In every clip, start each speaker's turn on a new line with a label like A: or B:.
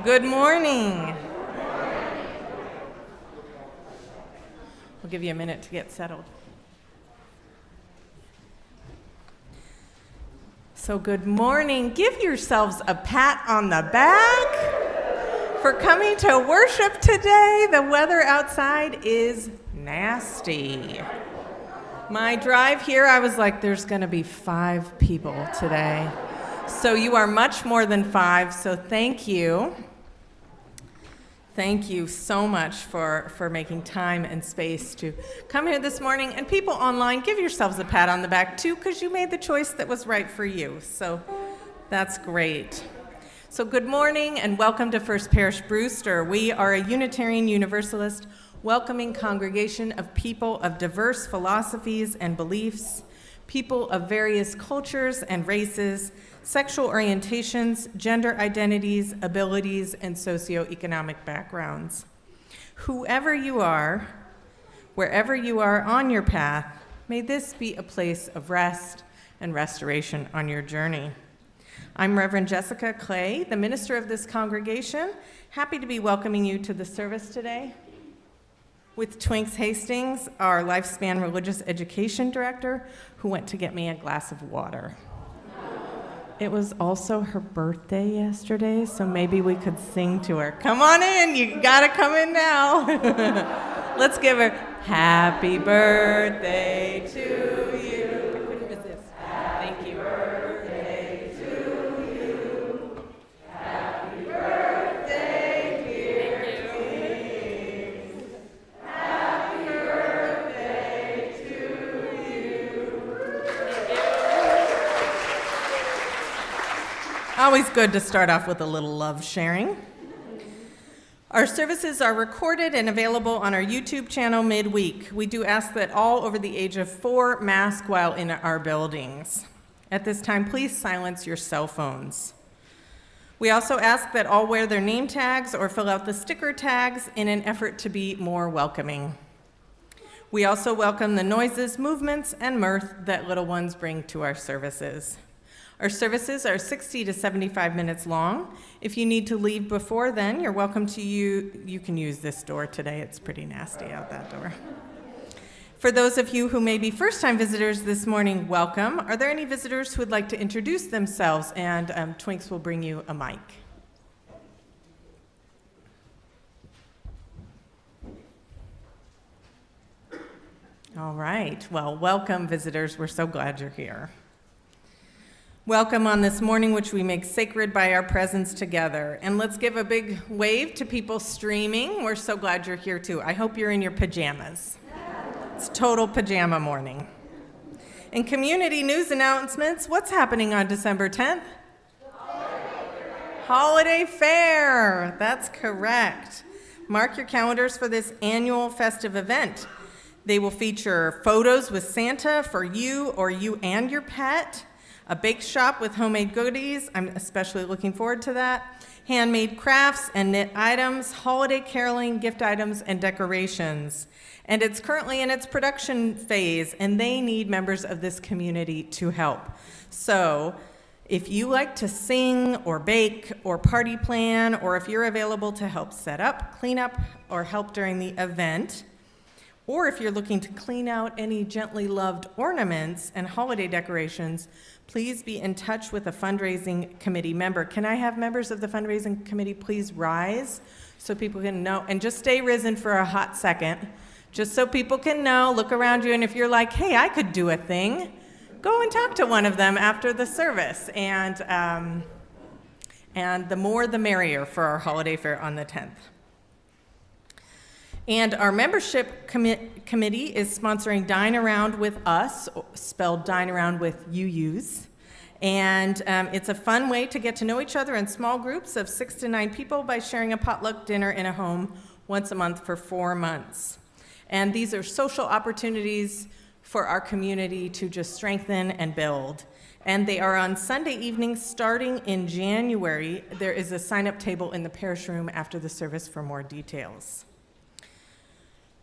A: Good morning. We'll give you a minute to get settled. So good morning. Give yourselves a pat on the back for coming to worship today. The weather outside is nasty. My drive here, I was like, there's going to be 5 people today. So you are much more than 5, so thank you. Thank you so much for making time and space to come here this morning. And people online, give yourselves a pat on the back too, because you made the choice that was right for you. So that's great. So good morning and welcome to First Parish Brewster. We are a Unitarian Universalist welcoming congregation of people of diverse philosophies and beliefs, people of various cultures and races, sexual orientations, gender identities, abilities, and socioeconomic backgrounds. Whoever you are, wherever you are on your path, may this be a place of rest and restoration on your journey. I'm Reverend Jessica Clay, the minister of this congregation. Happy to be welcoming you to the service today with Twinks Hastings, our Lifespan Religious Education Director, who went to get me a glass of water. It was also her birthday yesterday, so maybe we could sing to her. Come on in, you gotta come in now. Let's give her happy birthday to you. I couldn't resist. Thank you. Birthday to you. Happy birthday, dear King. Happy birthday to you. Always good to start off with a little love sharing. Our services are recorded and available on our YouTube channel midweek. We do ask that all over the age of 4 mask while in our buildings. At this time, please silence your cell phones. We also ask that all wear their name tags or fill out the sticker tags in an effort to be more welcoming. We also welcome the noises, movements, and mirth that little ones bring to our services. Our services are 60 to 75 minutes long. If you need to leave before then, you're welcome to you can use this door today. It's pretty nasty out that door. For those of you who may be first-time visitors this morning, welcome. Are there any visitors who would like to introduce themselves? And Twinks will bring you a mic. All right. Well, welcome, visitors. We're so glad you're here. Welcome on this morning, which we make sacred by our presence together. And let's give a big wave to people streaming. We're so glad you're here too. I hope you're in your pajamas. It's total pajama morning. In community news announcements, what's happening on December 10th? Holiday Fair. That's correct. Mark your calendars for this annual festive event. They will feature photos with Santa for you or you and your pet, a bake shop with homemade goodies, I'm especially looking forward to that, handmade crafts and knit items, holiday caroling, gift items, and decorations. And it's currently in its production phase, and they need members of this community to help. So if you like to sing or bake or party plan, or if you're available to help set up, clean up, or help during the event, or if you're looking to clean out any gently loved ornaments and holiday decorations, please be in touch with a fundraising committee member. Can I have members of the fundraising committee please rise so people can know? And just stay risen for a hot second, just so people can know, look around you, and if you're like, hey, I could do a thing, go and talk to one of them after the service. And the more the merrier for our holiday fair on the 10th. And our membership committee is sponsoring Dine Around with Us, spelled Dine Around with UUs. And it's a fun way to get to know each other in small groups of 6 to 9 people by sharing a potluck dinner in a home once a month for 4 months. And these are social opportunities for our community to just strengthen and build. And they are on Sunday evenings starting in January. There is a sign-up table in the parish room after the service for more details.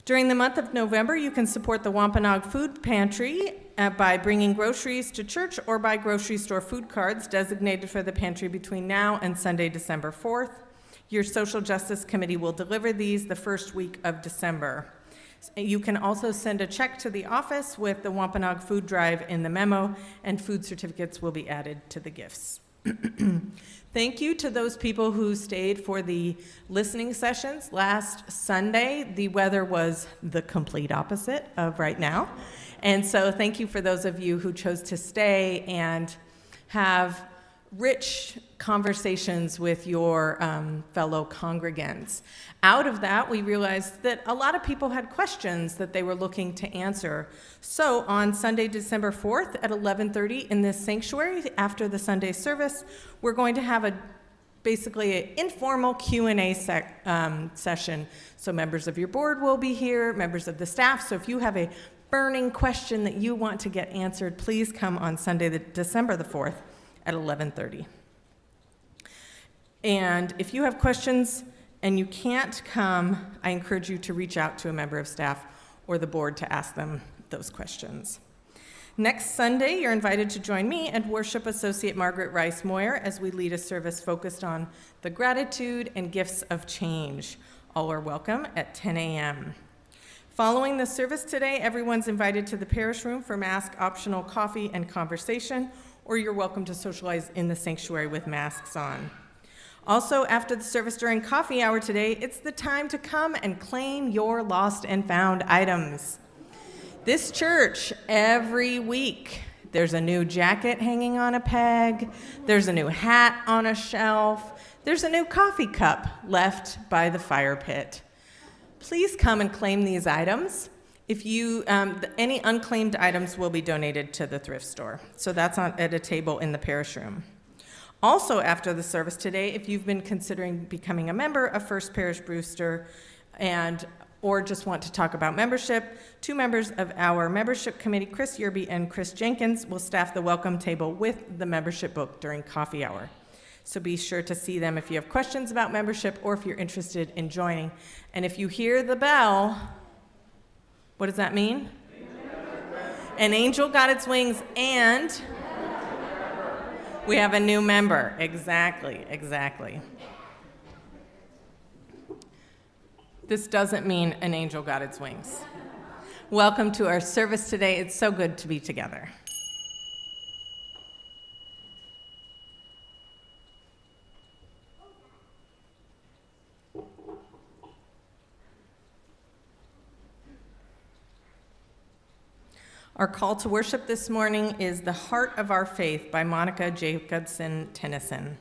A: During the month of November, you can support the Wampanoag Food Pantry by bringing groceries to church or buy grocery store food cards designated for the pantry between now and Sunday, December 4th. Your Social Justice Committee will deliver these the first week of December. You can also send a check to the office with the Wampanoag Food Drive in the memo, and food certificates will be added to the gifts. Thank you to those people who stayed for the listening sessions last Sunday. The weather was the complete opposite of right now. And so thank you for those of you who chose to stay and have rich conversations with your fellow congregants. Out of that, we realized that a lot of people had questions that they were looking to answer. So on Sunday, December 4th at 11:30 in this sanctuary, after the Sunday service, we're going to have basically an informal Q&A session. So members of your board will be here, members of the staff. So if you have a burning question that you want to get answered, please come on Sunday, December the 4th at 11:30. And if you have questions and you can't come, I encourage you to reach out to a member of staff or the board to ask them those questions. Next Sunday, you're invited to join me and Worship Associate Margaret Rice Moyer as we lead a service focused on the gratitude and gifts of change. All are welcome at 10 a.m. Following the service today, everyone's invited to the parish room for mask-optional coffee and conversation, or you're welcome to socialize in the sanctuary with masks on. Also, after the service during coffee hour today, it's the time to come and claim your lost and found items. This church, every week, there's a new jacket hanging on a peg, there's a new hat on a shelf, there's a new coffee cup left by the fire pit. Please come and claim these items. If you, any unclaimed items will be donated to the thrift store. So that's at a table in the parish room. Also after the service today, if you've been considering becoming a member of First Parish Brewster or just want to talk about membership, 2 members of our membership committee, Chris Yerby and Chris Jenkins, will staff the welcome table with the membership book during coffee hour. So be sure to see them if you have questions about membership or if you're interested in joining. And if you hear the bell, what does that mean? An angel got its wings and we have a new member. Exactly. This doesn't mean an angel got its wings. Welcome to our service today. It's so good to be together. Our call to worship this morning is The Heart of Our Faith by Monica Jacobson Tennyson.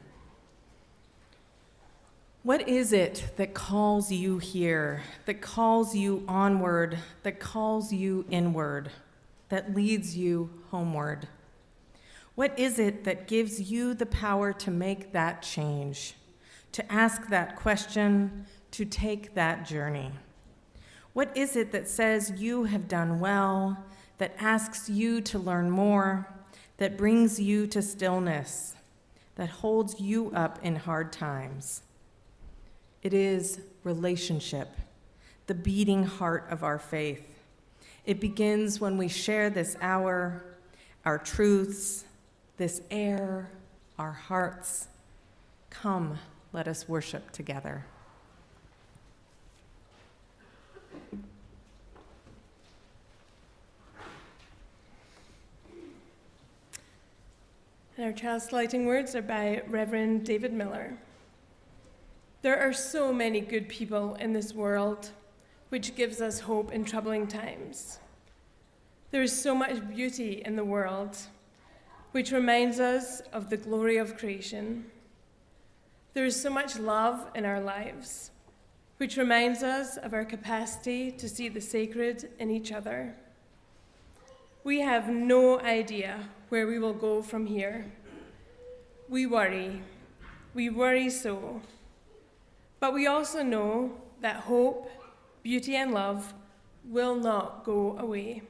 A: What is it that calls you here, that calls you onward, that calls you inward, that leads you homeward? What is it that gives you the power to make that change, to ask that question, to take that journey? What is it that says you have done well, that asks you to learn more, that brings you to stillness, that holds you up in hard times? It is relationship, the beating heart of our faith. It begins when we share this hour, our truths, this air, our hearts. Come, let us worship together.
B: And our chalice lighting words are by Reverend David Miller. There are so many good people in this world, which gives us hope in troubling times. There is so much beauty in the world, which reminds us of the glory of creation. There is so much love in our lives, which reminds us of our capacity to see the sacred in each other. We have no idea where we will go from here. We worry so. But we also know that hope, beauty, and love will not go away.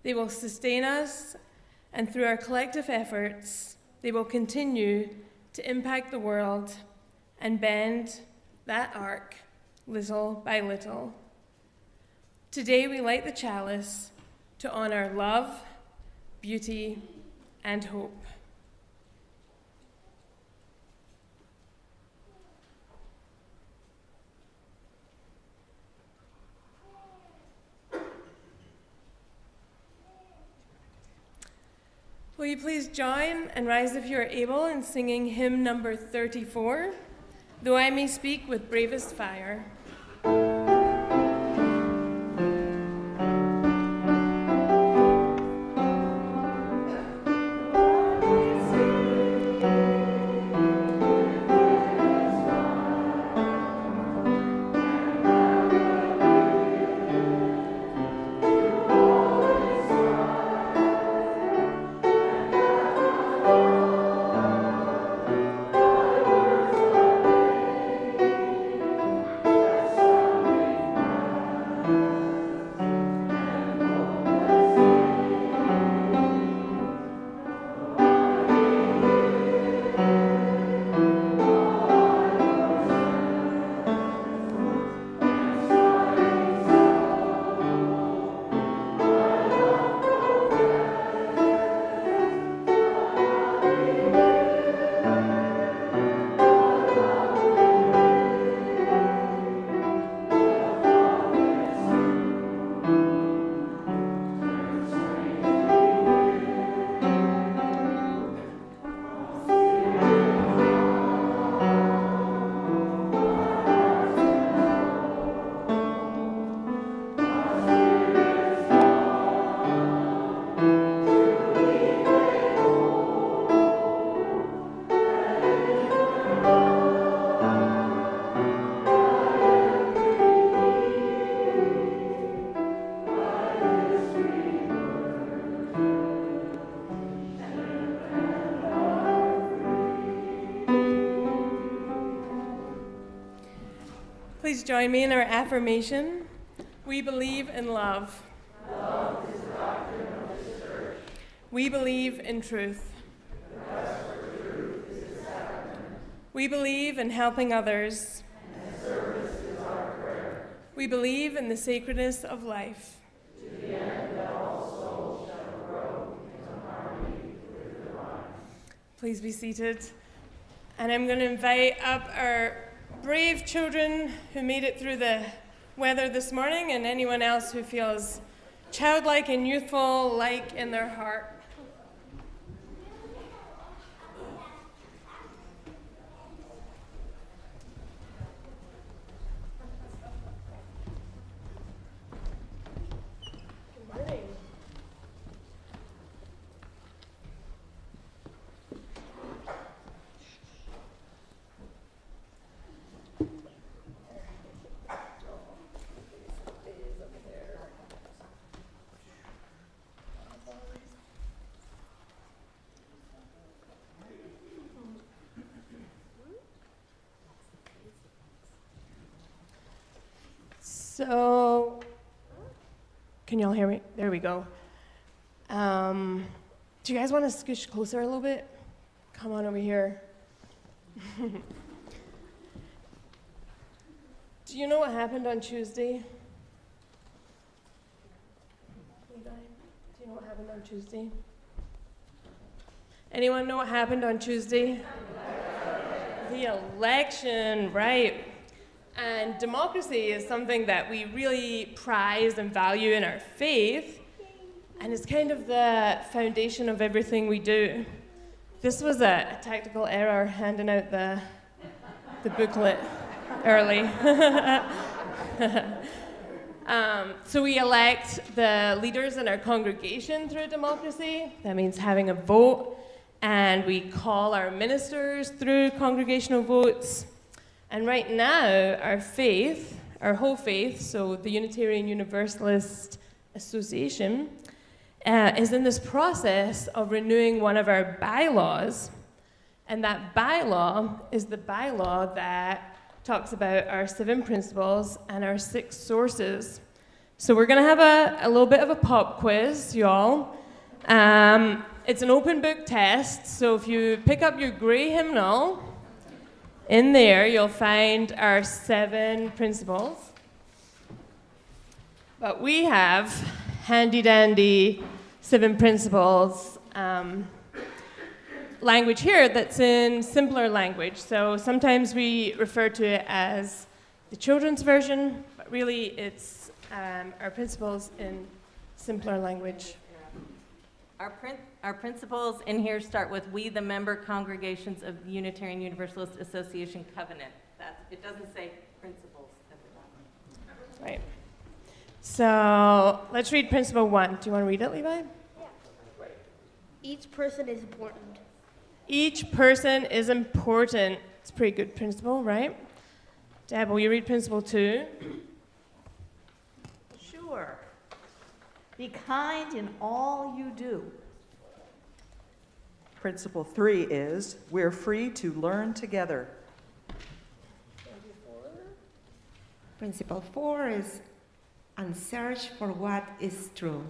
B: They will sustain us, and through our collective efforts, they will continue to impact the world and bend that arc little by little. Today we light the chalice to honor love, beauty, and hope. Will you please join and rise if you are able in singing hymn number 34, Though I May Speak with Bravest Fire. Please join me in our affirmation. We believe in love.
C: Love is the doctrine of the church.
B: We believe in truth.
C: The quest for truth is the sacrament.
B: We believe in helping others.
C: And service is our prayer.
B: We believe in the sacredness of life.
C: To the end that all souls shall grow into harmony with the divine.
B: Please be seated. And I'm going to invite up our brave children who made it through the weather this morning, and anyone else who feels childlike and youthful, like in their heart. Good morning. So, can y'all hear me? There we go. Do you guys want to scooch closer a little bit? Come on over here. Do you know what happened on Tuesday? Levi, do you know what happened on Tuesday? Anyone know what happened on Tuesday? The election, right. And democracy is something that we really prize and value in our faith, and it's kind of the foundation of everything we do. This was a tactical error handing out the booklet early. So we elect the leaders in our congregation through democracy. That means having a vote, and we call our ministers through congregational votes. And right now, our faith, our whole faith, so the Unitarian Universalist Association, is in this process of renewing one of our bylaws. And that bylaw is the bylaw that talks about our 7 principles and our 6 sources. So we're going to have a little bit of a pop quiz, y'all. It's an open book test, so if you pick up your grey hymnal, in there, you'll find our 7 principles. But we have handy-dandy 7 principles language here that's in simpler language. So sometimes we refer to it as the children's version, but really it's our principles in simpler language.
A: Our principles in here start with "We, the member congregations of Unitarian Universalist Association Covenant." It doesn't say principles at the bottom.
B: Right. So let's read principle 1. Do you want to read it, Levi?
D: Each person is important.
B: Each person is important. It's a pretty good principle, right? Deb, will you read principle 2?
E: Sure. Be kind in all you do.
F: Principle 3 is, we're free to learn together.
G: Principle 4 is, and search for what is true.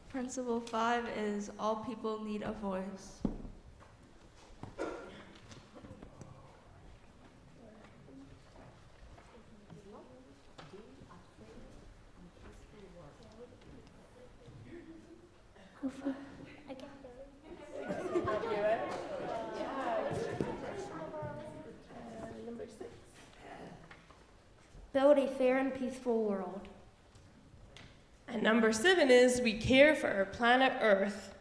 H: Principle 5 is all people need a voice.
D: Build a fair and peaceful world.
B: And number 7 is we care for our planet Earth.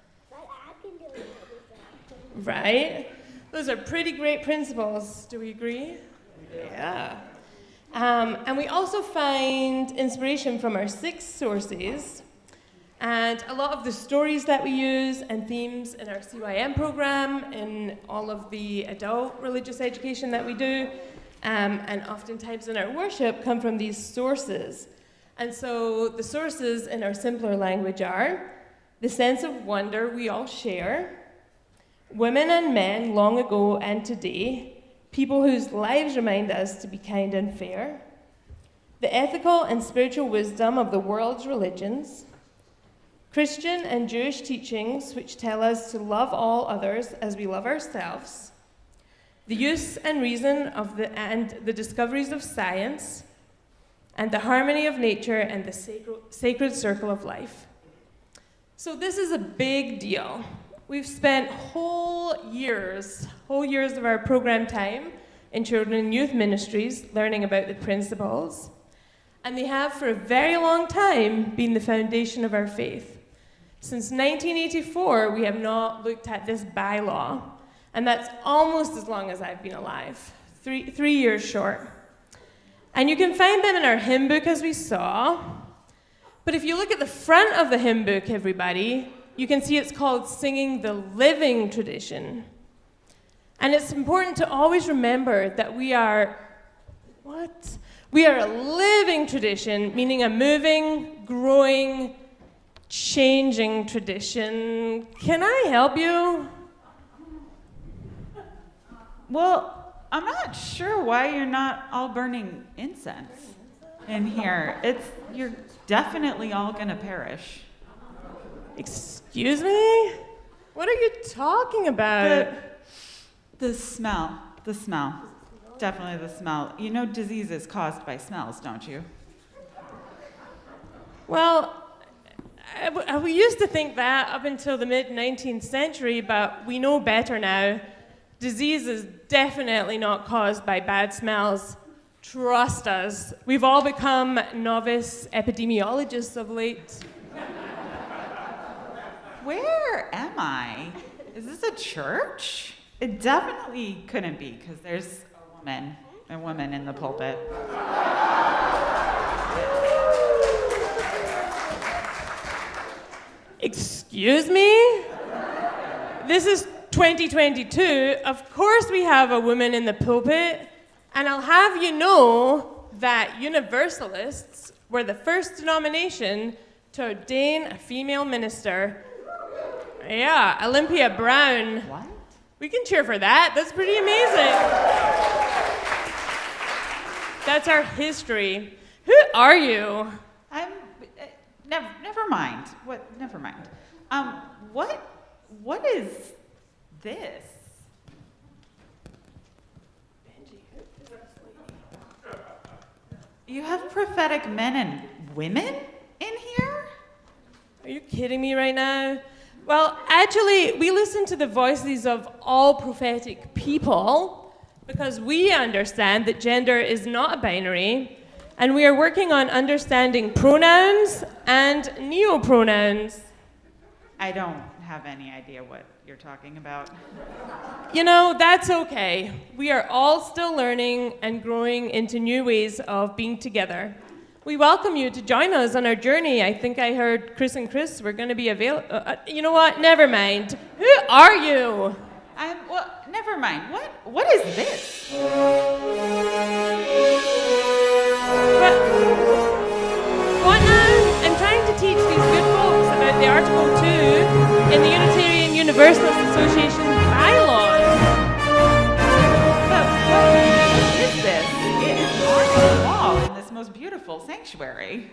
B: Right? Those are pretty great principles. Do we agree? Yeah. And we also find inspiration from our 6 sources. And a lot of the stories that we use and themes in our CYM program, in all of the adult religious education that we do, and oftentimes in our worship, come from these sources. And so the sources in our simpler language are the sense of wonder we all share, women and men long ago and today, people whose lives remind us to be kind and fair, the ethical and spiritual wisdom of the world's religions, Christian and Jewish teachings which tell us to love all others as we love ourselves, the use and reason of the discoveries of science, and the harmony of nature and the sacred circle of life. So this is a big deal. We've spent whole years of our program time in children and youth ministries learning about the principles, and they have for a very long time been the foundation of our faith. Since 1984, we have not looked at this bylaw, and that's almost as long as I've been alive, 3 years short. And you can find them in our hymn book, as we saw. But if you look at the front of the hymn book, everybody, you can see it's called Singing the Living Tradition. And it's important to always remember that we are a living tradition, meaning a moving, growing, changing tradition. Can I help you?
I: Well, I'm not sure why you're not all burning incense in here. You're definitely all gonna perish.
B: Excuse me? What are you talking about?
I: The smell. Definitely the smell. You know disease is caused by smells, don't you?
B: Well, we used to think that up until the mid-19th century, but we know better now. Disease is definitely not caused by bad smells. Trust us. We've all become novice epidemiologists of late.
I: Where am I? Is this a church? It definitely couldn't be, because there's a woman in the pulpit.
B: Excuse me? This is 2022. Of course we have a woman in the pulpit. And I'll have you know that Universalists were the first denomination to ordain a female minister. Yeah, Olympia Brown.
I: What?
B: We can cheer for that. That's pretty amazing. That's our history. Who are you?
I: Never mind. Never mind. What is this? You have prophetic men and women in here?
B: Are you kidding me right now? Well, actually, we listen to the voices of all prophetic people because we understand that gender is not a binary, and we are working on understanding pronouns and neopronouns.
I: I don't have any idea what you're talking about.
B: You know, that's okay. We are all still learning and growing into new ways of being together. We welcome you to join us on our journey. I think I heard Chris and Chris were going to be available. You know what? Never mind. Who are you?
I: Well, never mind. What is this?
B: What now? I'm trying to teach these good folks about the Article 2 in the Unitarian Universalist Association bylaws.
I: But what is this? It is on the wall in this most beautiful sanctuary.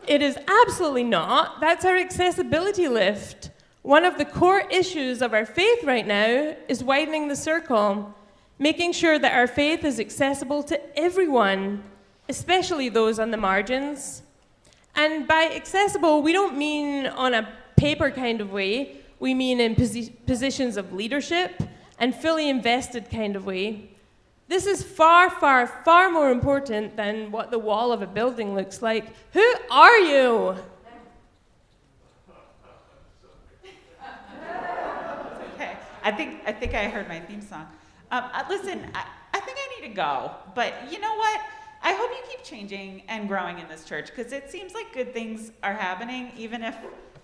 B: It is absolutely not. That's our accessibility lift. One of the core issues of our faith right now is widening the circle, making sure that our faith is accessible to everyone, especially those on the margins. And by accessible, we don't mean on a paper kind of way. We mean in positions of leadership and fully invested kind of way. This is far, far, far more important than what the wall of a building looks like. Who are you?
I: Okay, I think I heard my theme song. Listen, I think I need to go, but you know what? I hope you keep changing and growing in this church, because it seems like good things are happening, even if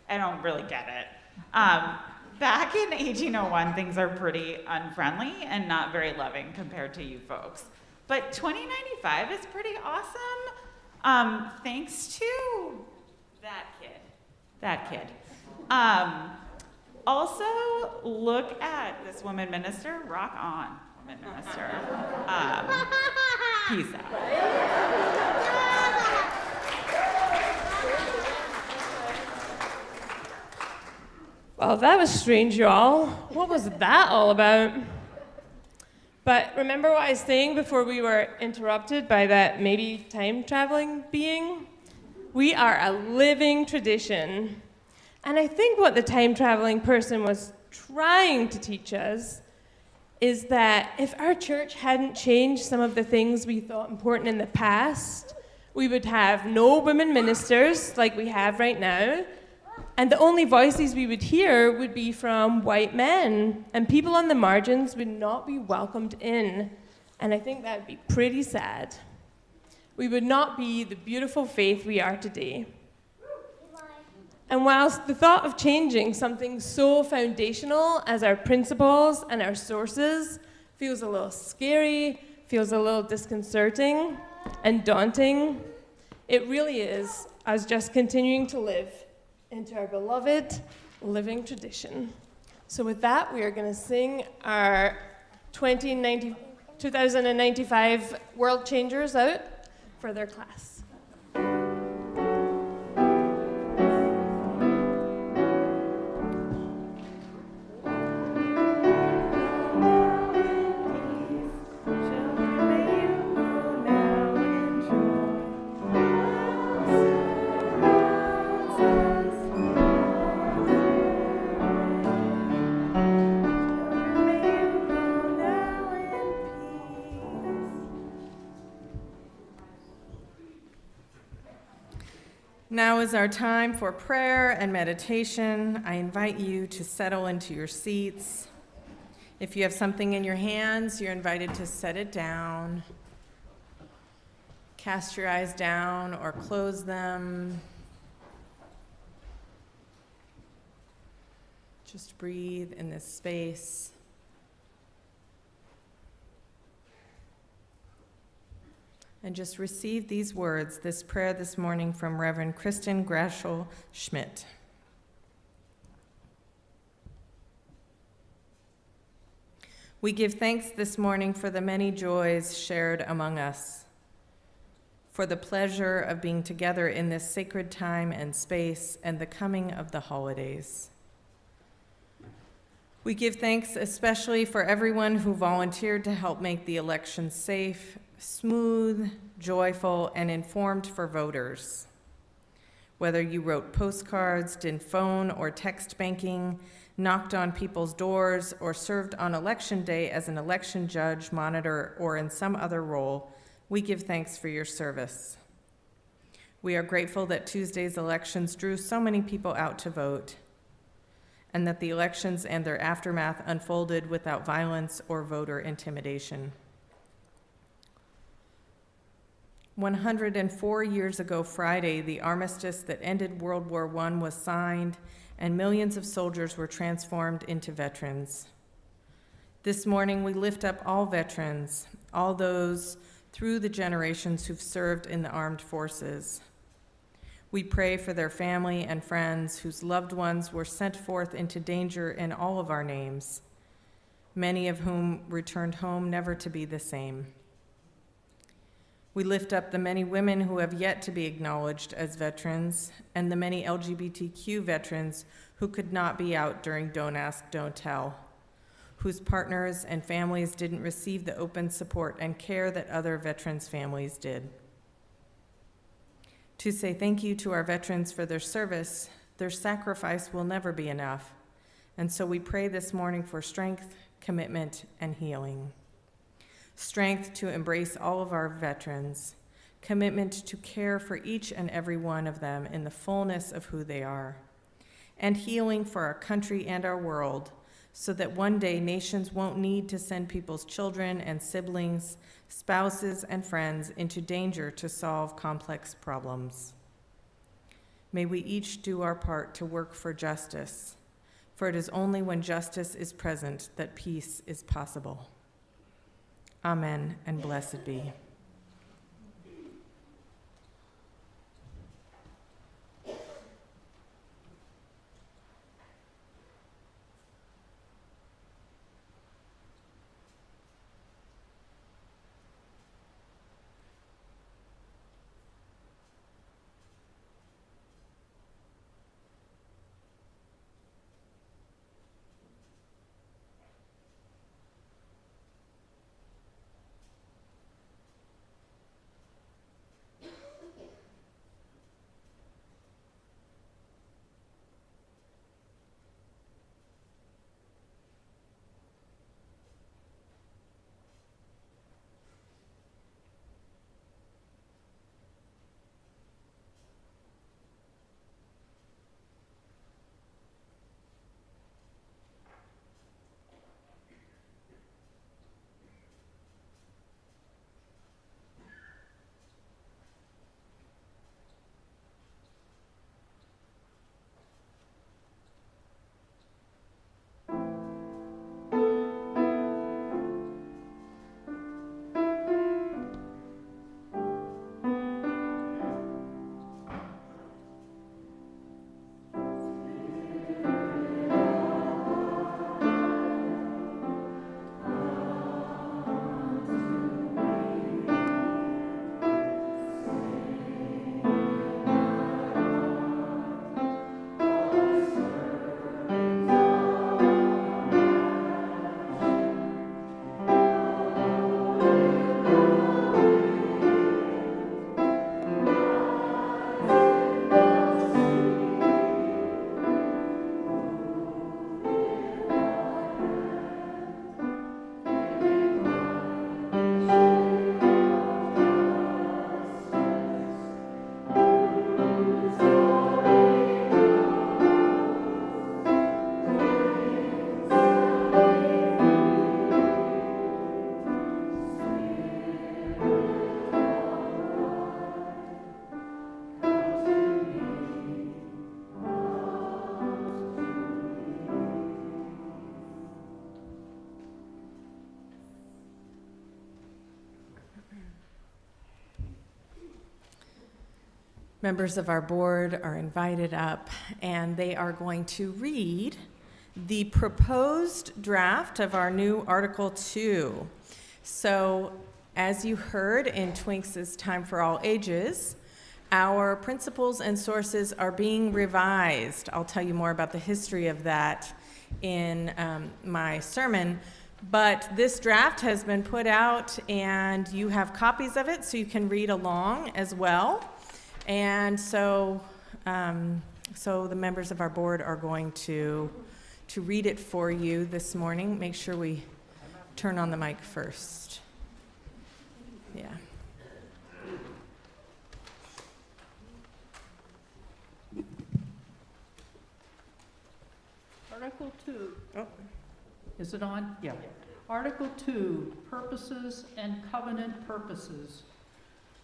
I: I don't really get it. Back in 1801, things are pretty unfriendly and not very loving compared to you folks. But 2095 is pretty awesome, thanks to that kid. Also, look at this woman minister. Rock on, woman minister. Peace out.
B: Well, that was strange, y'all. What was that all about? But remember what I was saying before we were interrupted by that maybe time-traveling being? We are a living tradition. And I think what the time-traveling person was trying to teach us is that if our church hadn't changed some of the things we thought important in the past, we would have no women ministers like we have right now, and the only voices we would hear would be from white men, and people on the margins would not be welcomed in. And I think that would be pretty sad. We would not be the beautiful faith we are today. And whilst the thought of changing something so foundational as our principles and our sources feels a little scary, feels a little disconcerting and daunting, it really is us just continuing to live into our beloved living tradition. So with that, we are going to sing our 2095 World Changers out for their class.
A: Now is our time for prayer and meditation. I invite you to settle into your seats. If you have something in your hands, you're invited to set it down. Cast your eyes down or close them. Just breathe in this space. And just receive these words, this prayer this morning from Reverend Kristen Grashel Schmidt. We give thanks this morning for the many joys shared among us, for the pleasure of being together in this sacred time and space and the coming of the holidays. We give thanks especially for everyone who volunteered to help make the election safe, smooth, joyful, and informed for voters. Whether you wrote postcards, did phone or text banking, knocked on people's doors, or served on election day as an election judge, monitor, or in some other role, we give thanks for your service. We are grateful that Tuesday's elections drew so many people out to vote. and that the elections and their aftermath unfolded without violence or voter intimidation. 104 years ago Friday, the armistice that ended World War I was signed, and millions of soldiers were transformed into veterans. This morning, we lift up all veterans, all those through the generations who've served in the armed forces. We pray for their family and friends whose loved ones were sent forth into danger in all of our names, many of whom returned home never to be the same. We lift up the many women who have yet to be acknowledged as veterans and the many LGBTQ veterans who could not be out during Don't Ask, Don't Tell, whose partners and families didn't receive the open support and care that other veterans' families did. To say thank you to our veterans for their service, their sacrifice will never be enough. And so we pray this morning for strength, commitment, and healing. Strength to embrace all of our veterans, commitment to care for each and every one of them in the fullness of who they are, and healing for our country and our world, so that one day nations won't need to send people's children and siblings, spouses and friends into danger to solve complex problems. May we each do our part to work for justice, for it is only when justice is present that peace is possible. Amen, and blessed be. Members of our board are invited up, and they are going to read the proposed draft of our new Article 2. So, as you heard in Twinks' Time for All Ages, our principles and sources are being revised. I'll tell you more about the history of that in my sermon. But this draft has been put out, and you have copies of it, so you can read along as well. And so, the members of our board are going to read it for you this morning. Make sure we turn on the mic first. Yeah.
C: Article 2.
A: Oh.
C: Is it on? Yeah. Article 2, Purposes and Covenant Purposes.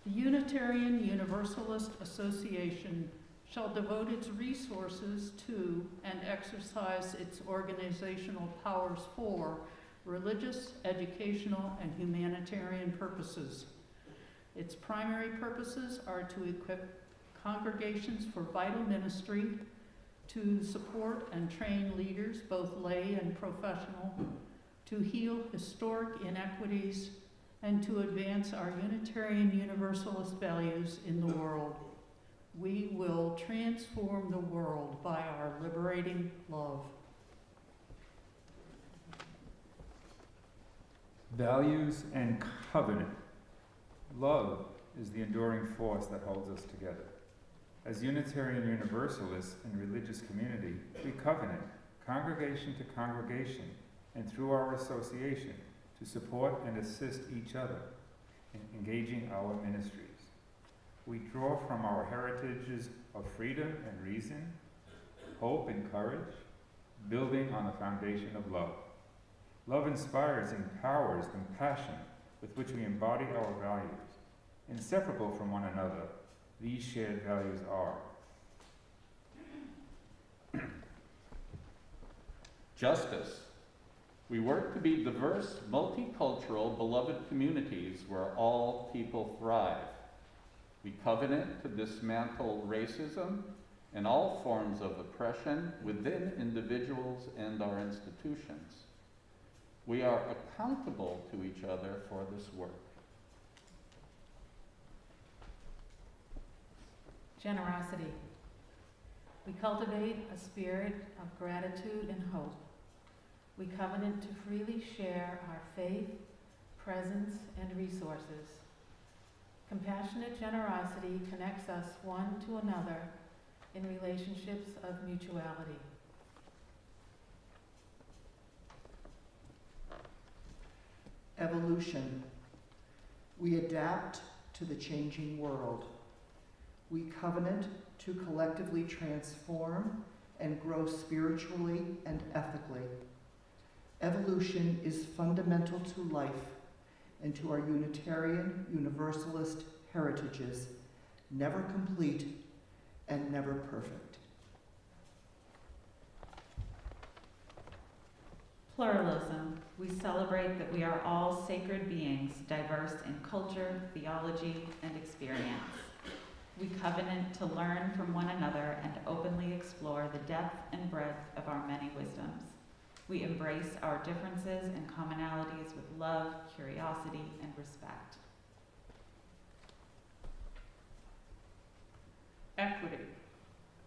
C: The Unitarian Universalist Association shall devote its resources to and exercise its organizational powers for religious, educational, and humanitarian purposes. Its primary purposes are to equip congregations for vital ministry, to support and train leaders, both lay and professional, to heal historic inequities, and to advance our Unitarian Universalist values in the world. We will transform the world by our liberating love.
J: Values and covenant. Love is the enduring force that holds us together. As Unitarian Universalists and religious community, we covenant, congregation to congregation, and through our association, to support and assist each other in engaging our ministries. We draw from our heritages of freedom and reason, hope and courage, building on the foundation of love. Love inspires, empowers compassion with which we embody our values. Inseparable from one another, these shared values are
K: justice. We work to be diverse, multicultural, beloved communities where all people thrive. We covenant to dismantle racism and all forms of oppression within individuals and our institutions. We are accountable to each other for this work.
L: Generosity. We cultivate a spirit of gratitude and hope. We covenant to freely share our faith, presence, and resources. Compassionate generosity connects us one to another in relationships of mutuality.
M: Evolution. We adapt to the changing world. We covenant to collectively transform and grow spiritually and ethically. Evolution is fundamental to life and to our Unitarian Universalist heritages, never complete and never perfect.
I: Pluralism. We celebrate that we are all sacred beings, diverse in culture, theology, and experience. We covenant to learn from one another and openly explore the depth and breadth of our many wisdoms. We embrace our differences and commonalities with love, curiosity, and respect.
C: Equity.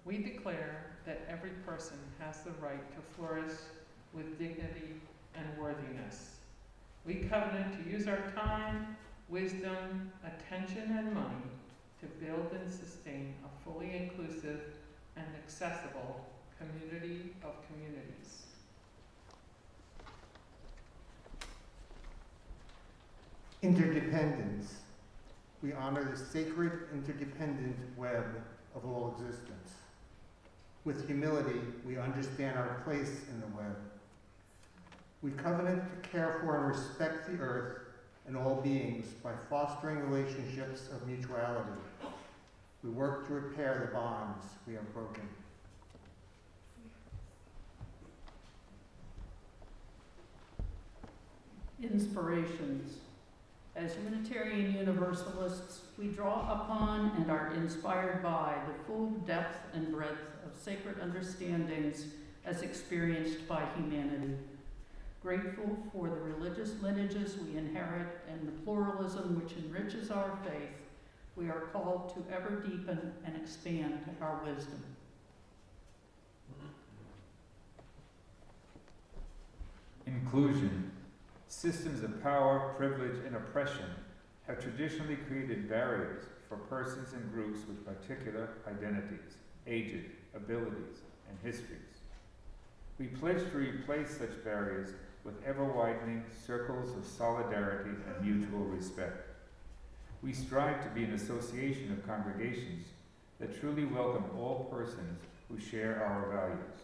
C: We declare that every person has the right to flourish with dignity and worthiness. We covenant to use our time, wisdom, attention, and money to build and sustain a fully inclusive and accessible community of communities.
N: Interdependence. We honor the sacred interdependent web of all existence. With humility, we understand our place in the web. We covenant to care for and respect the earth and all beings by fostering relationships of mutuality. We work to repair the bonds we have broken.
C: Inspirations. As Unitarian Universalists, we draw upon and are inspired by the full depth and breadth of sacred understandings as experienced by humanity. Grateful for the religious lineages we inherit and the pluralism which enriches our faith, we are called to ever deepen and expand our wisdom.
J: Inclusion. Systems of power, privilege, and oppression have traditionally created barriers for persons and groups with particular identities, ages, abilities, and histories. We pledge to replace such barriers with ever-widening circles of solidarity and mutual respect. We strive to be an association of congregations that truly welcome all persons who share our values.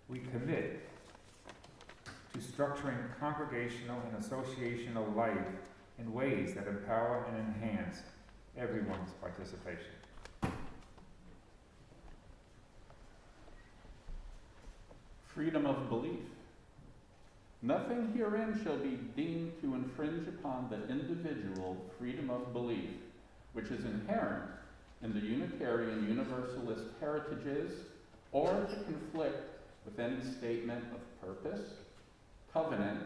J: We commit to structuring congregational and associational life in ways that empower and enhance everyone's participation.
K: Freedom of belief. Nothing herein shall be deemed to infringe upon the individual freedom of belief, which is inherent in the Unitarian Universalist heritages, or to conflict with any statement of purpose, covenant,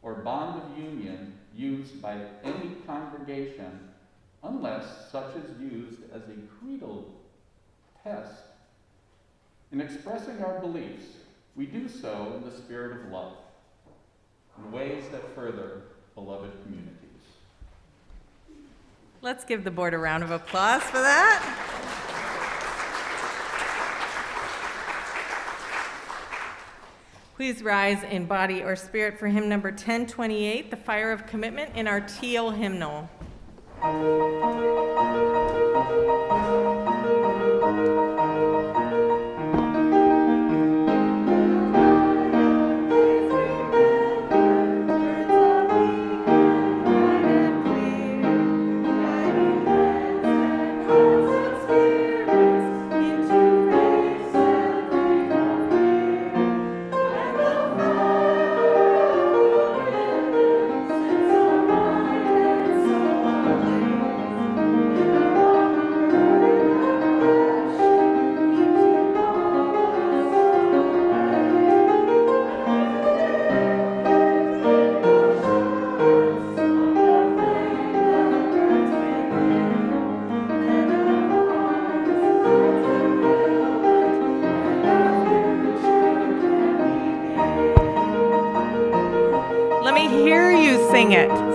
K: or bond of union used by any congregation, unless such is used as a creedal test. In expressing our beliefs, we do so in the spirit of love, in ways that further beloved communities.
A: Let's give the board a round of applause for that. Please rise in body or spirit for hymn number 1028, The Fire of Commitment, in our teal hymnal.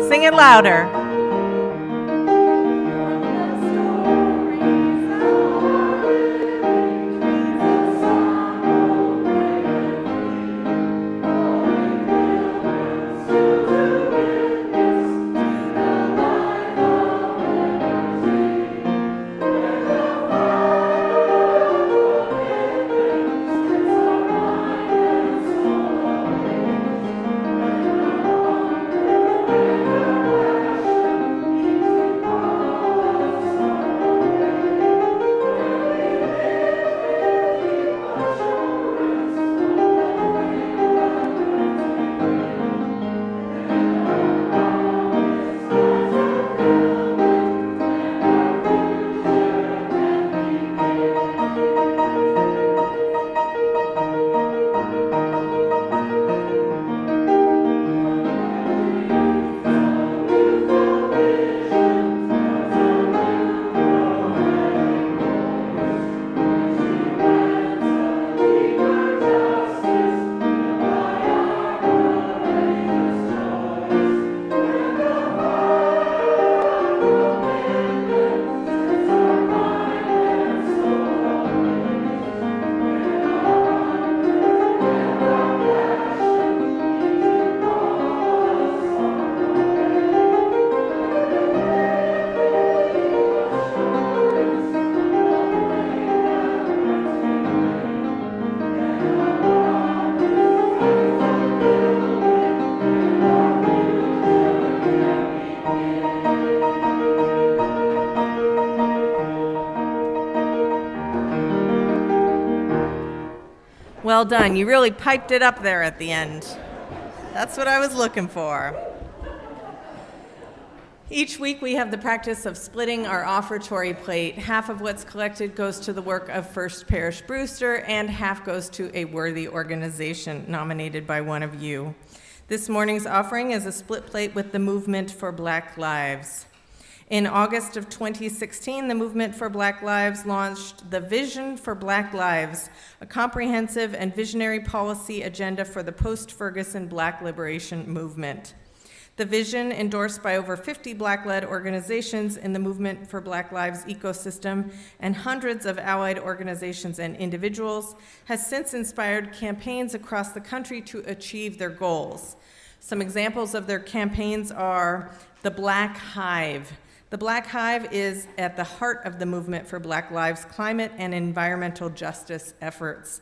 A: Sing it louder. Well done. You really piped it up there at the end. That's what I was looking for. Each week we have the practice of splitting our offertory plate. Half of what's collected goes to the work of First Parish Brewster, and half goes to a worthy organization nominated by one of you. This morning's offering is a split plate with the Movement for Black Lives. In August of 2016, the Movement for Black Lives launched the Vision for Black Lives, a comprehensive and visionary policy agenda for the post-Ferguson Black liberation movement. The vision, endorsed by over 50 Black-led organizations in the Movement for Black Lives ecosystem and hundreds of allied organizations and individuals, has since inspired campaigns across the country to achieve their goals. Some examples of their campaigns are the Black Hive. The Black Hive is at the heart of the Movement for Black Lives climate and environmental justice efforts.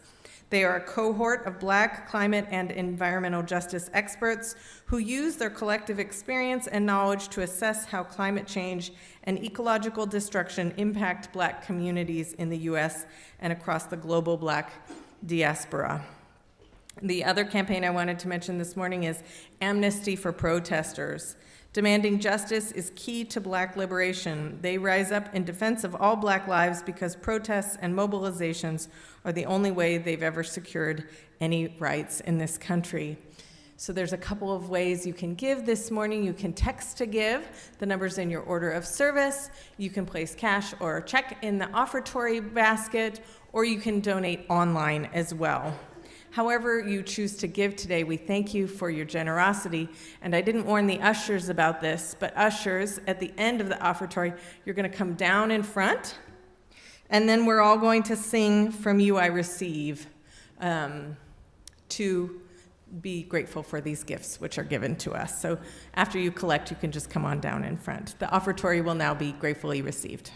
A: They are a cohort of Black climate and environmental justice experts who use their collective experience and knowledge to assess how climate change and ecological destruction impact Black communities in the U.S. and across the global Black diaspora. The other campaign I wanted to mention this morning is Amnesty for Protesters. Demanding justice is key to Black liberation. They rise up in defense of all Black lives because protests and mobilizations are the only way they've ever secured any rights in this country. So there's a couple of ways you can give this morning. You can text to give. The number's in your order of service. You can place cash or a check in the offertory basket, or you can donate online as well. However you choose to give today, we thank you for your generosity. And I didn't warn the ushers about this, but ushers, at the end of the offertory, you're going to come down in front, and then we're all going to sing From You I Receive to be grateful for these gifts which are given to us. So after you collect, you can just come on down in front. The offertory will now be gratefully received.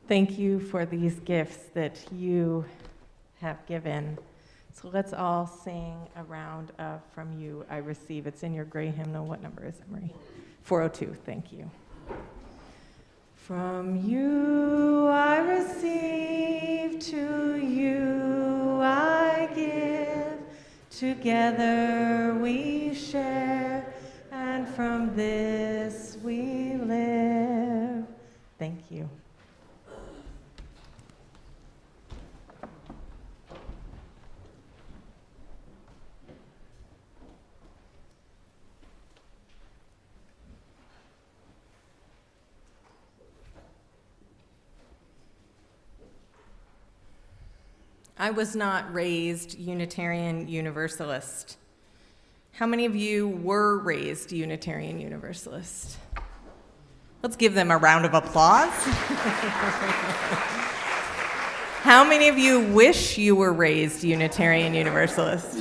A: Thank you for these gifts that you have given. So let's all sing a round of From You I Receive. It's in your gray hymnal. What number is it, Marie? 402. Thank you. From you I receive, to you I give. Together we share, and from this we live. Thank you. I was not raised Unitarian Universalist. How many of you were raised Unitarian Universalist? Let's give them a round of applause. How many of you wish you were raised Unitarian Universalist?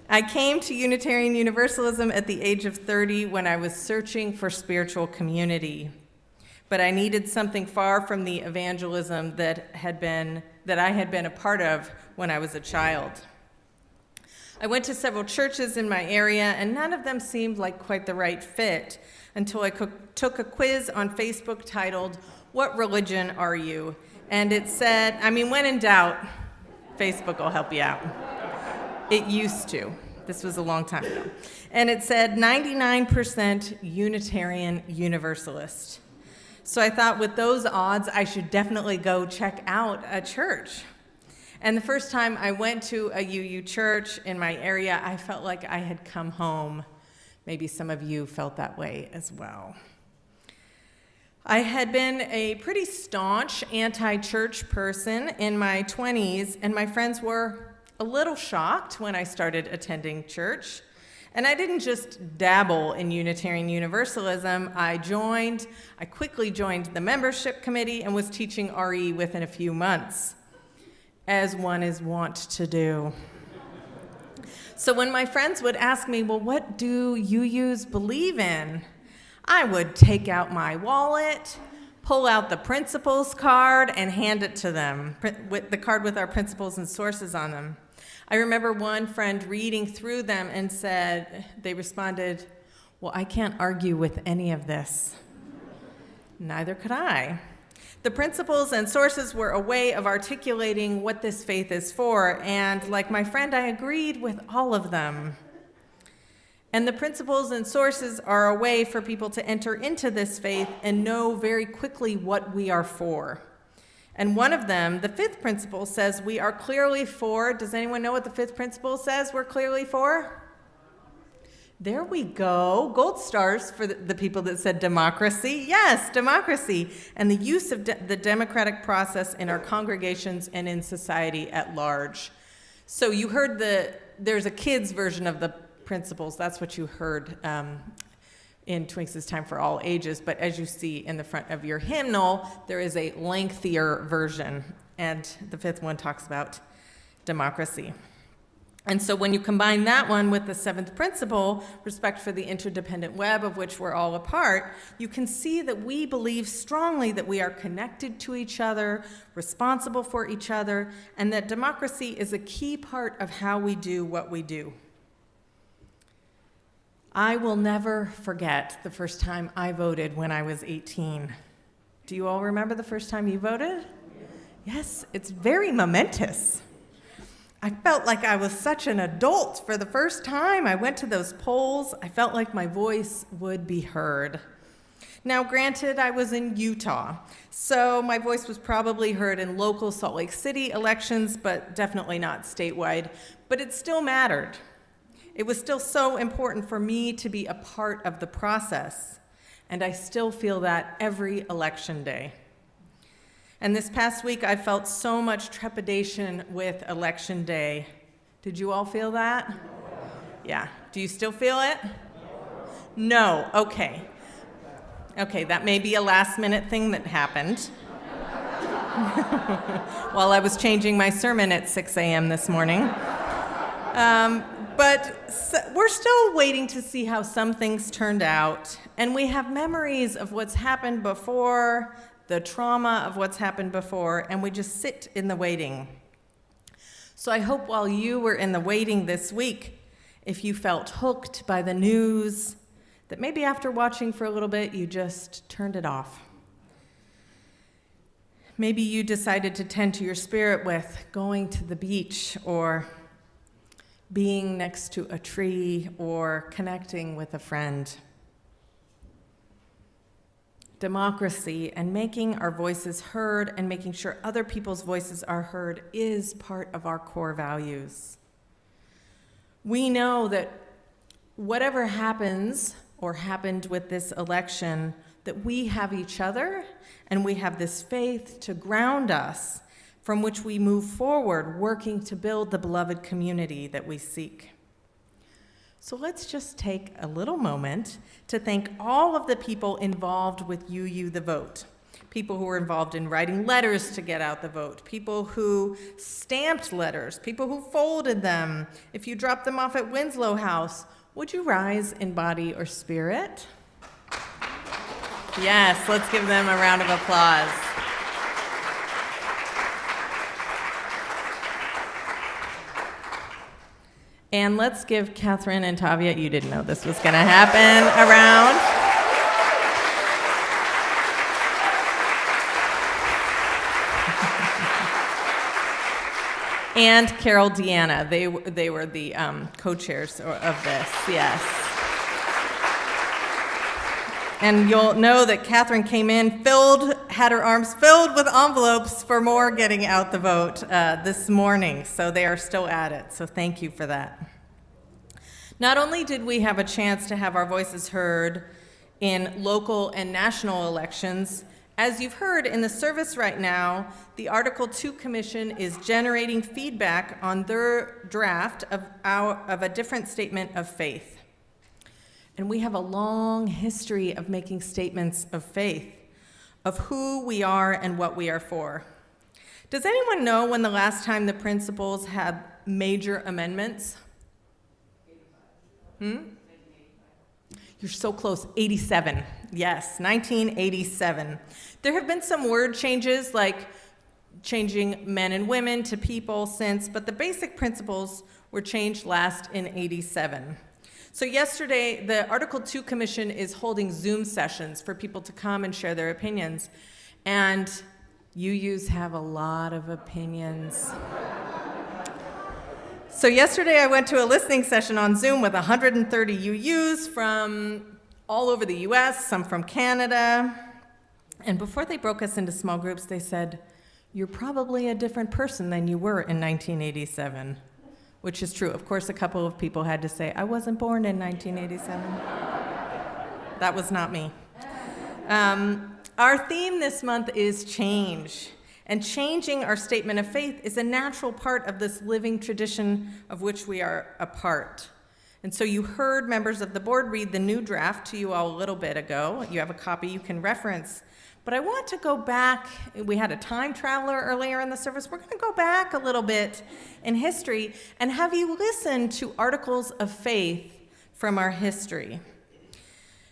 A: I came to Unitarian Universalism at the age of 30 when I was searching for spiritual community. But I needed something far from the evangelism that I had been a part of when I was a child. I went to several churches in my area, and none of them seemed like quite the right fit until I took a quiz on Facebook titled, "What Religion Are You?" And it said, when in doubt, Facebook will help you out. It used to. This was a long time ago. And it said 99% Unitarian Universalist. So I thought with those odds, I should definitely go check out a church. And the first time I went to a UU church in my area, I felt like I had come home. Maybe some of you felt that way as well. I had been a pretty staunch anti-church person in my 20s, and my friends were a little shocked when I started attending church. And I didn't just dabble in Unitarian Universalism. I quickly joined the membership committee and was teaching RE within a few months, as one is wont to do. So when my friends would ask me, well, what do UUs believe in? I would take out my wallet, pull out the principles card, and hand it to them, with the card with our principles and sources on them. I remember one friend reading through them and they responded, well, I can't argue with any of this. Neither could I. The principles and sources were a way of articulating what this faith is for, and like my friend, I agreed with all of them. And the principles and sources are a way for people to enter into this faith and know very quickly what we are for. And one of them, the fifth principle, says we are clearly for. Does anyone know what the fifth principle says we're clearly for? There we go. Gold stars for the people that said democracy. Yes, democracy. And the use of the democratic process in our congregations and in society at large. So you heard there's a kid's version of the principles. That's what you heard in Twinks' Time for All Ages, but as you see in the front of your hymnal, there is a lengthier version, and the fifth one talks about democracy. And so when you combine that one with the seventh principle, respect for the interdependent web of which we're all a part, you can see that we believe strongly that we are connected to each other, responsible for each other, and that democracy is a key part of how we do what we do. I will never forget the first time I voted when I was 18. Do you all remember the first time you voted? Yes, it's very momentous. I felt like I was such an adult for the first time. I went to those polls. I felt like my voice would be heard. Now, granted, I was in Utah, so my voice was probably heard in local Salt Lake City elections, but definitely not statewide. But it still mattered. It was still so important for me to be a part of the process, and I still feel that every election day. And this past week, I felt so much trepidation with election day. Did you all feel that? Yeah. Do you still feel it? No. Okay. Okay, that may be a last-minute thing that happened while I was changing my sermon at 6 a.m. this morning. But we're still waiting to see how some things turned out, and we have memories of what's happened before, the trauma of what's happened before, and we just sit in the waiting. So I hope while you were in the waiting this week, if you felt hooked by the news, that maybe after watching for a little bit, you just turned it off. Maybe you decided to tend to your spirit with going to the beach or being next to a tree or connecting with a friend. Democracy and making our voices heard and making sure other people's voices are heard is part of our core values. We know that whatever happens or happened with this election, that we have each other and we have this faith to ground us from which we move forward, working to build the beloved community that we seek. So let's just take a little moment to thank all of the people involved with UU the Vote. People who were involved in writing letters to get out the vote, people who stamped letters, people who folded them. If you dropped them off at Winslow House, would you rise in body or spirit? Yes, let's give them a round of applause. And let's give Catherine and Tavia, you didn't know this was going to happen, a round. And Carol Deanna, they were the co-chairs of this, yes. And you'll know that Catherine came in had her arms filled with envelopes for more getting out the vote this morning, so they are still at it, so thank you for that. Not only did we have a chance to have our voices heard in local and national elections, as you've heard in the service right now, the Article 2 Commission is generating feedback on their draft of a different statement of faith. And we have a long history of making statements of faith, of who we are and what we are for. Does anyone know when the last time the principles had major amendments? You're so close, 87. Yes, 1987. There have been some word changes, like changing men and women to people since, but the basic principles were changed last in 87. So yesterday, the Article 2 Commission is holding Zoom sessions for people to come and share their opinions. And UUs have a lot of opinions. So yesterday I went to a listening session on Zoom with 130 UUs from all over the US, some from Canada. And before they broke us into small groups, they said, "You're probably a different person than you were in 1987. Which is true. Of course, a couple of people had to say, "I wasn't born in 1987. That was not me. Our theme this month is change. And changing our statement of faith is a natural part of this living tradition of which we are a part. And so you heard members of the board read the new draft to you all a little bit ago. You have a copy you can reference. But I want to go back. We had a time traveler earlier in the service. We're going to go back a little bit in history and have you listen to articles of faith from our history,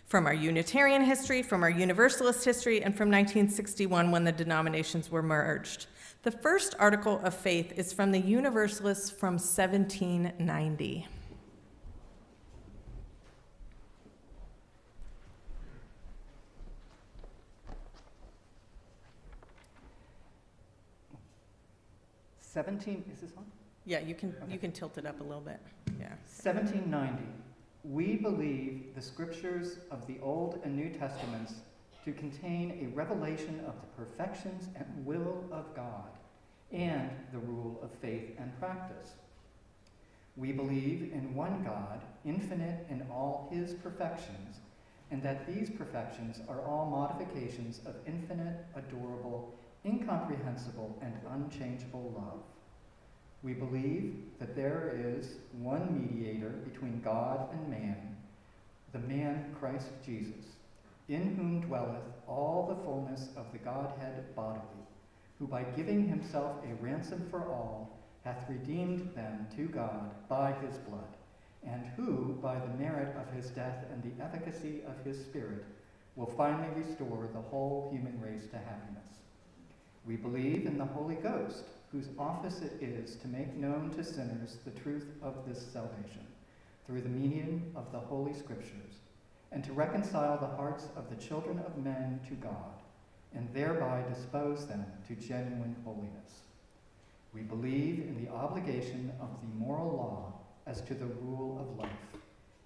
A: from our Unitarian history, from our Universalist history, and from 1961 when the denominations were merged. The first article of faith is from the Universalists from 1790.
M: Is this on?
A: Yeah, you can tilt it up a little bit. Yeah.
M: 1790. We believe the scriptures of the Old and New Testaments to contain a revelation of the perfections and will of God and the rule of faith and practice. We believe in one God, infinite in all his perfections, and that these perfections are all modifications of infinite, adorable, incomprehensible, and unchangeable love. We believe that there is one mediator between God and man, the man Christ Jesus, in whom dwelleth all the fullness of the Godhead bodily, who by giving himself a ransom for all hath redeemed them to God by his blood, and who, by the merit of his death and the efficacy of his Spirit, will finally restore the whole human race to happiness. We believe in the Holy Ghost, whose office it is to make known to sinners the truth of this salvation, through the medium of the Holy Scriptures, and to reconcile the hearts of the children of men to God, and thereby dispose them to genuine holiness. We believe in the obligation of the moral law as to the rule of life,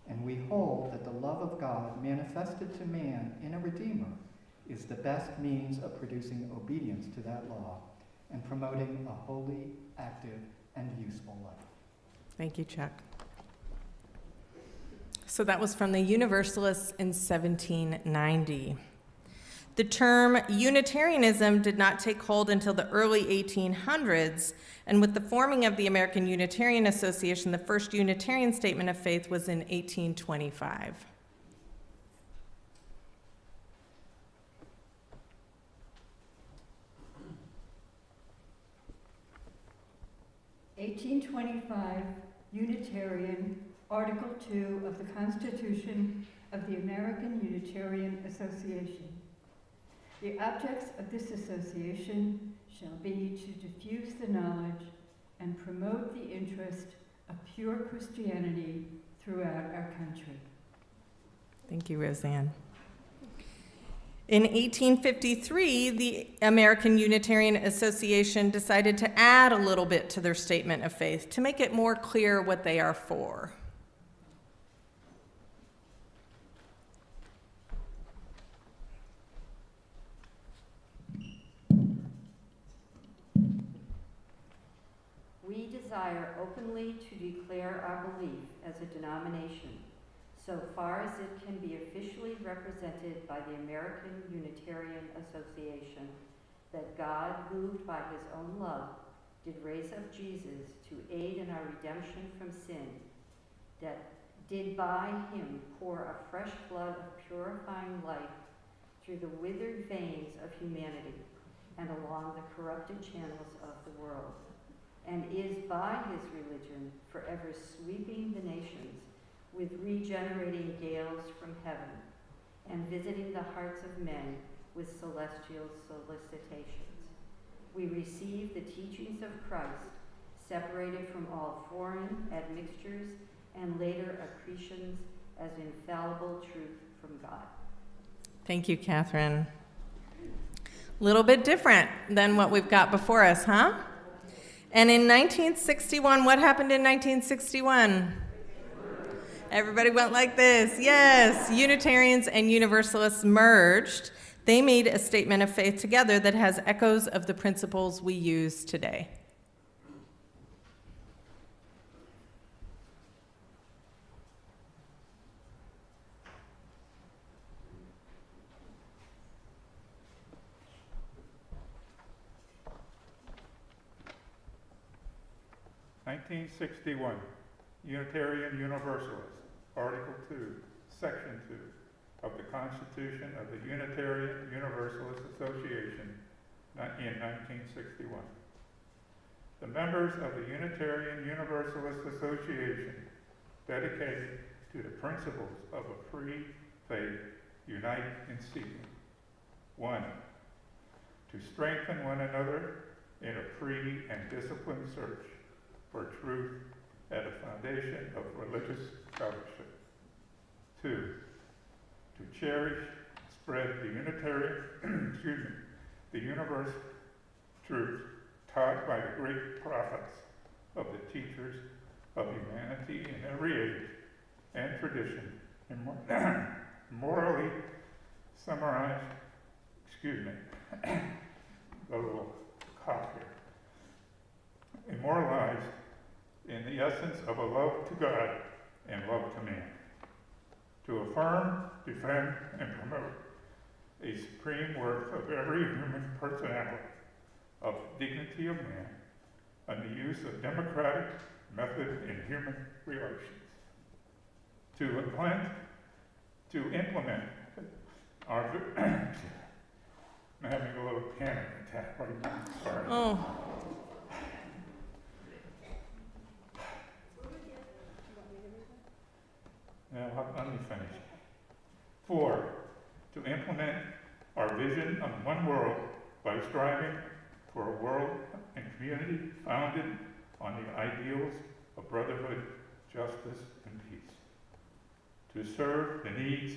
M: and we hold that the love of God manifested to man in a Redeemer is the best means of producing obedience to that law and promoting a holy, active, and useful life.
A: Thank you, Chuck. So that was from the Universalists in 1790. The term Unitarianism did not take hold until the early 1800s, and with the forming of the American Unitarian Association, the first Unitarian statement of faith was in 1825.
O: Unitarian, Article 2 of the Constitution of the American Unitarian Association. The objects of this association shall be to diffuse the knowledge and promote the interest of pure Christianity throughout our country.
A: Thank you, Roseanne. In 1853, the American Unitarian Association decided to add a little bit to their statement of faith to make it more clear what they are for.
P: We desire openly to declare our belief as a denomination, so far as it can be officially represented by the American Unitarian Association, that God, moved by his own love, did raise up Jesus to aid in our redemption from sin, that did by him pour a fresh flood of purifying life through the withered veins of humanity and along the corrupted channels of the world, and is by his religion forever sweeping the nations with regenerating gales from heaven, and visiting the hearts of men with celestial solicitations. We receive the teachings of Christ, separated from all foreign admixtures and later accretions, as infallible truth from God.
A: Thank you, Catherine. A little bit different than what we've got before us, huh? And in 1961, what happened in 1961? Everybody went like this. Yes, Unitarians and Universalists merged. They made a statement of faith together that has echoes of the principles we use today.
J: Unitarian Universalist, Article 2, Section 2 of the Constitution of the Unitarian Universalist Association in 1961. The members of the Unitarian Universalist Association, dedicated to the principles of a free faith, unite in seeking: 1. To strengthen one another in a free and disciplined search for truth at a foundation of religious fellowship. 2. To cherish, spread the Unitarian, the universal truth taught by the great prophets of the teachers of humanity in every age and tradition, morally summarized, a little cough here, immortalized in the essence of a love to God and love to man. To affirm, defend, and promote a supreme worth of every human personality, of dignity of man, and the use of democratic method in human relations. To implement our I'm having a little panic attack right now. Sorry.
A: Oh.
J: Now, let me finish. 4, to implement our vision of one world by striving for a world and community founded on the ideals of brotherhood, justice, and peace. To serve the needs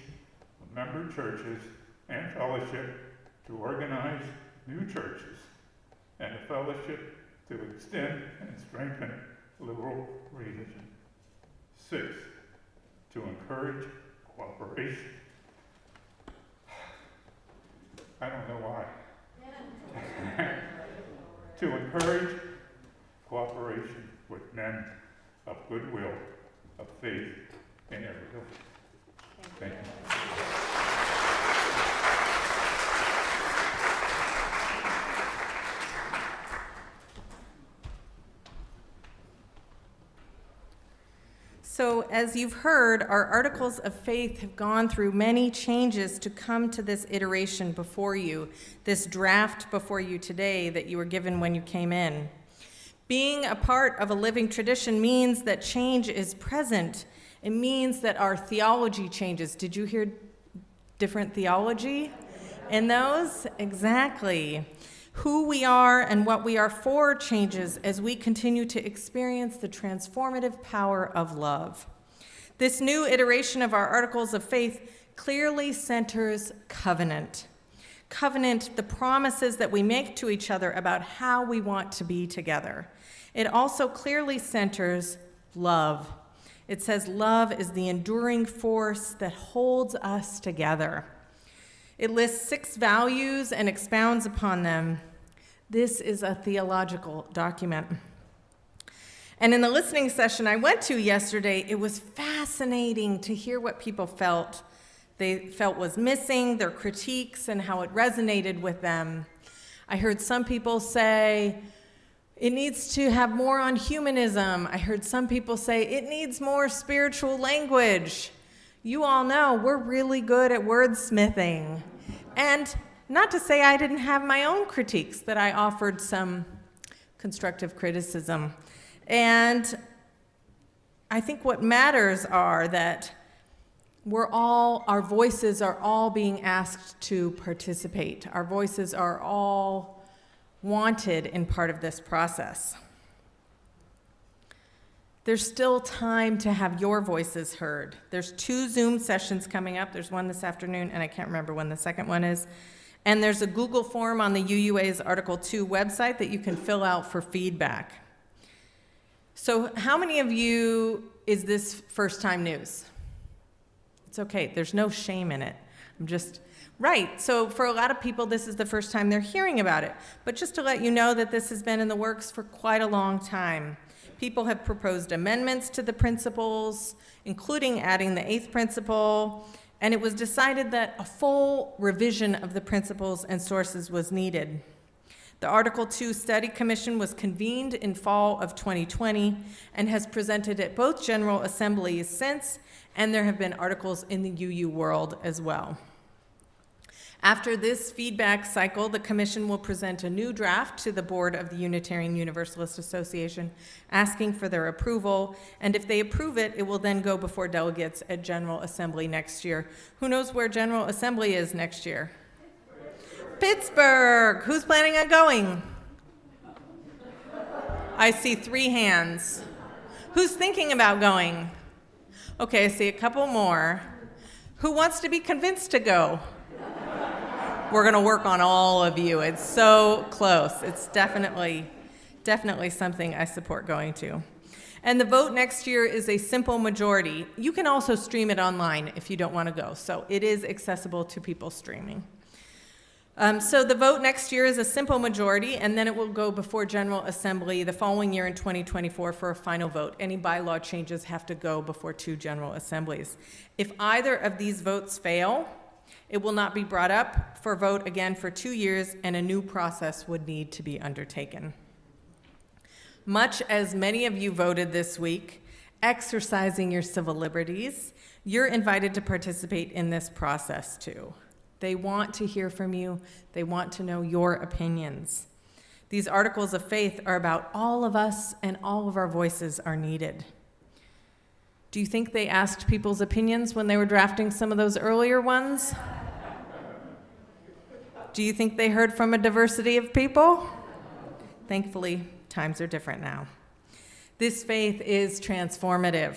J: of member churches and fellowship, to organize new churches, and a fellowship to extend and strengthen liberal religion. 6, to encourage cooperation. I don't know why. To encourage cooperation with men of goodwill, of faith in every village. Thank you.
A: as you've heard, our articles of faith have gone through many changes to come to this iteration before you, this draft before you today that you were given when you came in. Being a part of a living tradition means that change is present. It means that our theology changes. Did you hear different theology in those? Exactly. Who we are and what we are for changes as we continue to experience the transformative power of love. This new iteration of our Articles of Faith clearly centers covenant. Covenant, the promises that we make to each other about how we want to be together. It also clearly centers love. It says love is the enduring force that holds us together. It lists 6 values and expounds upon them. This is a theological document. And in the listening session I went to yesterday, it was fascinating to hear what people felt. They felt was missing, their critiques, and how it resonated with them. I heard some people say, it needs to have more on humanism. I heard some people say, it needs more spiritual language. You all know we're really good at wordsmithing. And not to say I didn't have my own critiques, that I offered some constructive criticism. And I think what matters are that our voices are all being asked to participate. Our voices are all wanted in part of this process. There's still time to have your voices heard. There's 2 Zoom sessions coming up. There's one this afternoon, and I can't remember when the second one is. And there's a Google form on the UUA's Article 2 website that you can fill out for feedback. So how many of you is this first-time news? It's okay. There's no shame in it. Right, so for a lot of people, this is the first time they're hearing about it. But just to let you know that this has been in the works for quite a long time. People have proposed amendments to the principles, including adding the 8th principle, and it was decided that a full revision of the principles and sources was needed. The Article 2 Study Commission was convened in fall of 2020 and has presented at both General Assemblies since, and there have been articles in the UU world as well. After this feedback cycle, the Commission will present a new draft to the Board of the Unitarian Universalist Association, asking for their approval, and if they approve it, it will then go before delegates at General Assembly next year. Who knows where General Assembly is next year? Pittsburgh! Who's planning on going? I see 3 hands. Who's thinking about going? Okay, I see a couple more. Who wants to be convinced to go? We're going to work on all of you. It's so close. It's definitely something I support going to. And the vote next year is a simple majority. You can also stream it online if you don't want to go. So it is accessible to people streaming. So the vote next year is a simple majority, and then it will go before General Assembly the following year in 2024 for a final vote. Any bylaw changes have to go before 2 General Assemblies. If either of these votes fail, it will not be brought up for vote again for 2 years, and a new process would need to be undertaken. Much as many of you voted this week, exercising your civil liberties, you're invited to participate in this process too. They want to hear from you. They want to know your opinions. These articles of faith are about all of us, and all of our voices are needed. Do you think they asked people's opinions when they were drafting some of those earlier ones? Do you think they heard from a diversity of people? Thankfully, times are different now. This faith is transformative.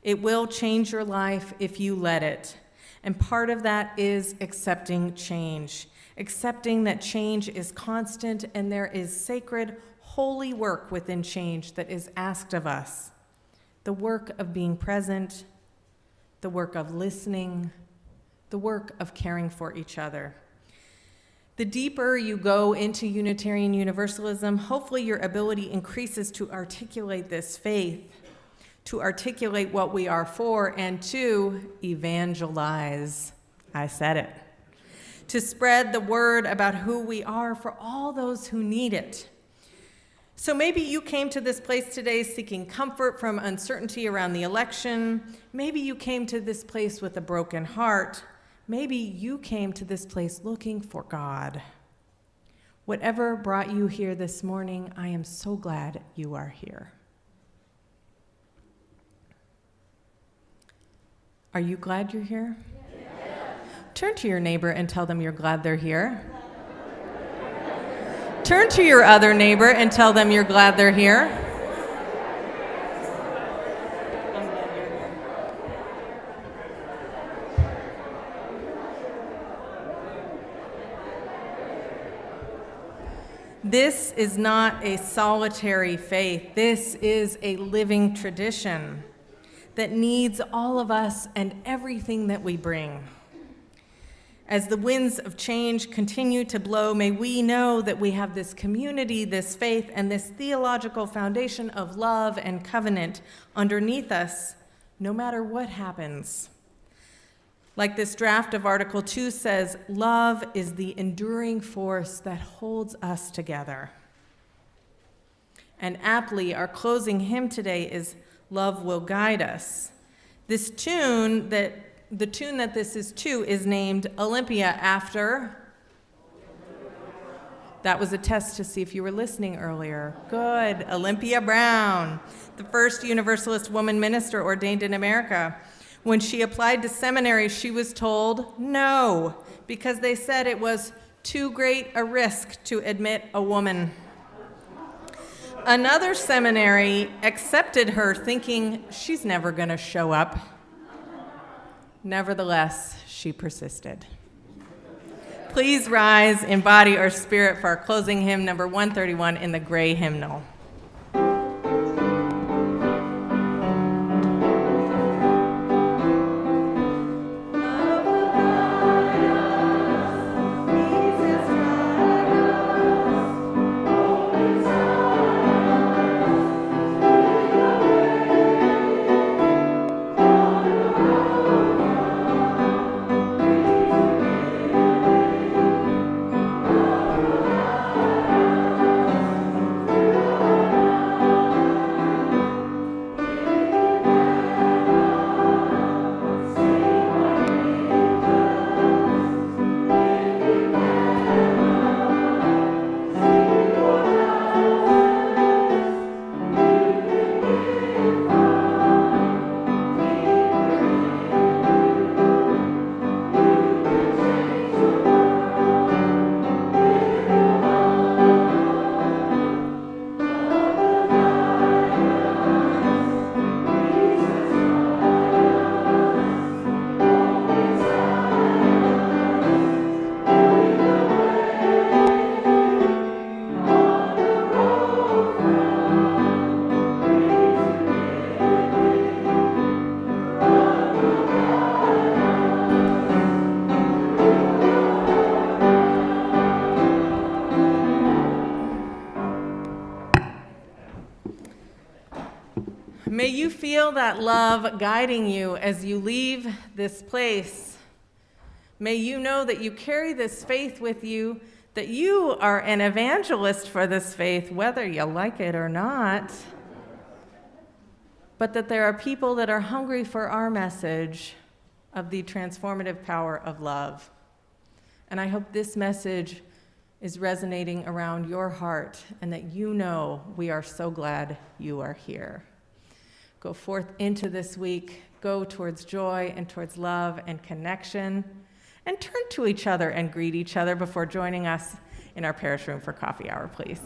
A: It will change your life if you let it. And part of that is accepting change, accepting that change is constant and there is sacred, holy work within change that is asked of us. The work of being present, the work of listening, the work of caring for each other. The deeper you go into Unitarian Universalism, hopefully your ability increases to articulate this faith, to articulate what we are for, and to evangelize. I said it. To spread the word about who we are for all those who need it. So maybe you came to this place today seeking comfort from uncertainty around the election. Maybe you came to this place with a broken heart. Maybe you came to this place looking for God. Whatever brought you here this morning, I am so glad you are here. Are you glad you're here? Yes. Turn to your neighbor and tell them you're glad they're here. Turn to your other neighbor and tell them you're glad they're here. This is not a solitary faith. This is a living tradition that needs all of us and everything that we bring. As the winds of change continue to blow, may we know that we have this community, this faith, and this theological foundation of love and covenant underneath us, no matter what happens. Like this draft of Article 2 says, love is the enduring force that holds us together. And aptly, our closing hymn today is Love Will Guide Us. This tune that this is to is named Olympia after. That was a test to see if you were listening earlier. Good. Olympia Brown, the first Universalist woman minister ordained in America. When she applied to seminary, she was told no, because they said it was too great a risk to admit a woman. Another seminary accepted her, thinking she's never going to show up. Nevertheless, she persisted. Please rise in body or spirit for our closing hymn, number 131 in the gray hymnal. May you feel that love guiding you as you leave this place. May you know that you carry this faith with you, that you are an evangelist for this faith, whether you like it or not, but that there are people that are hungry for our message of the transformative power of love. And I hope this message is resonating around your heart and that you know we are so glad you are here. Go forth into this week, go towards joy and towards love and connection, and turn to each other and greet each other before joining us in our parish room for coffee hour, please.